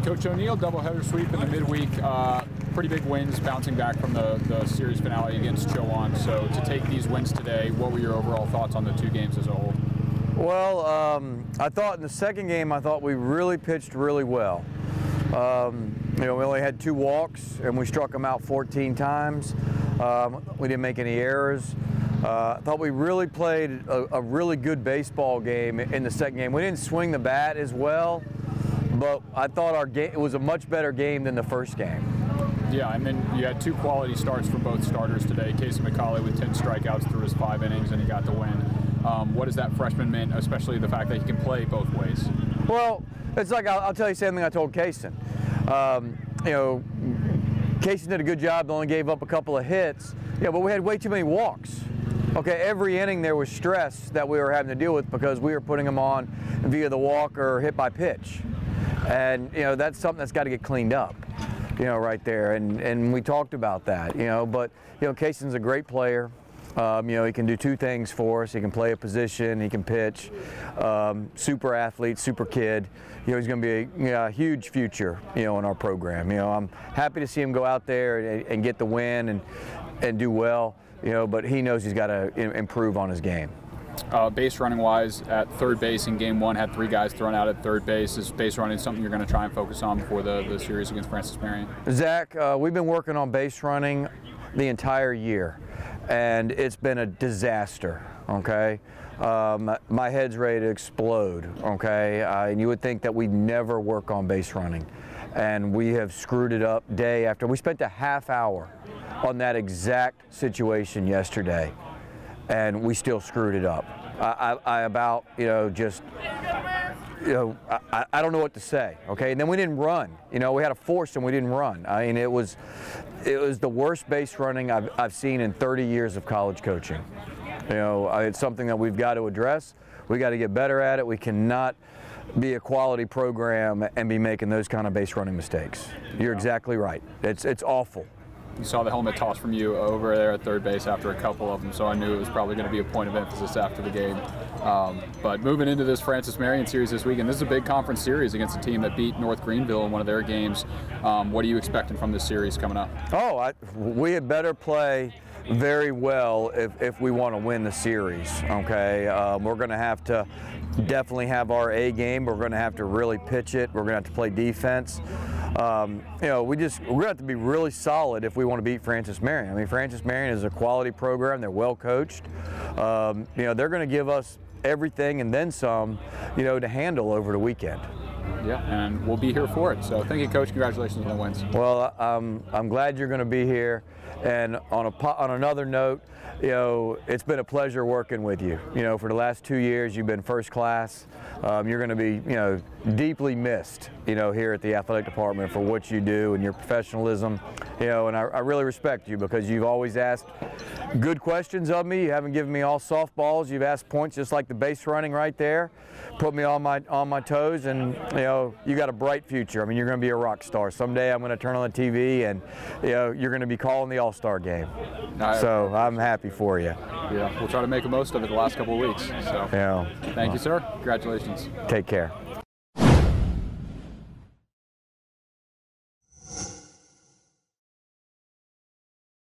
Coach O'Neill, doubleheader sweep in the midweek. Pretty big wins, bouncing back from the series finale against Chowan. So to take these wins today, what were your overall thoughts on the two games as a whole? Well, I thought in the second game, I thought we really pitched really well. We only had 2 walks, and we struck them out 14 times. We didn't make any errors. I thought we really played a really good baseball game in the second game. We didn't swing the bat as well, but I thought our game it was a much better game than the first game. Yeah, and then you had 2 quality starts from both starters today. Casey McCauley with 10 strikeouts through his 5 innings, and he got the win. What does that freshman mean, especially the fact that he can play both ways? Well, it's like I'll tell you the same thing I told Kaysen. Kaysen did a good job. They only gave up a couple of hits. Yeah, but we had way too many walks. Okay, every inning there was stress that we were having to deal with because we were putting them on via the walk or hit by pitch, and that's something that's got to get cleaned up. Right there, and we talked about that. But Kaysen's a great player. He can do 2 things for us. He can play a position, he can pitch. Super athlete, super kid. He's going to be a huge future, in our program. I'm happy to see him go out there and get the win and do well. But he knows he's got to improve on his game. Base running wise, at third base in game 1, had 3 guys thrown out at third base. Is base running something you're going to try and focus on before the series against Francis Marion? Zach, we've been working on base running the entire year, and it's been a disaster. Okay, my head's ready to explode. Okay, and you would think that we'd never work on base running, and we have screwed it up day after. We spent a half hour on that exact situation yesterday, and we still screwed it up. I don't know what to say. Okay, and then we didn't run. We had a force and we didn't run. I mean, it was the worst base running I've seen in 30 years of college coaching. It's something that we've got to address. We got to get better at it. We cannot be a quality program and be making those kind of base running mistakes. You're exactly right. It's awful. You saw the helmet toss from you over there at third base after a couple of them, so I knew it was probably going to be a point of emphasis after the game. But moving into this Francis Marion series this weekend, this is a big conference series against a team that beat North Greenville in one of their games. What are you expecting from this series coming up? We had better play very well if we want to win the series. Okay, we're going to have to definitely have our A game. We're going to have to really pitch it. We're going to have to play defense. We're going to have to be really solid if we want to beat Francis Marion. I mean, Francis Marion is a quality program. They're well coached. They're going to give us everything and then some, to handle over the weekend. Yeah, and we'll be here for it. So thank you, Coach. Congratulations on the wins. Well, I'm glad you're going to be here. And on another note, it's been a pleasure working with you. For the last 2 years, you've been first class. You're going to be, deeply missed, here at the athletic department for what you do and your professionalism. And I really respect you because you've always asked good questions of me. You haven't given me all softballs. You've asked points just like the base running right there. Put me on my toes, and you got a bright future. I mean, you're going to be a rock star. Someday I'm going to turn on the TV, and you're going to be calling the All-Star game. So I'm happy for you. Yeah, we'll try to make the most of it the last couple of weeks. So thank you, sir. Congratulations. Take care.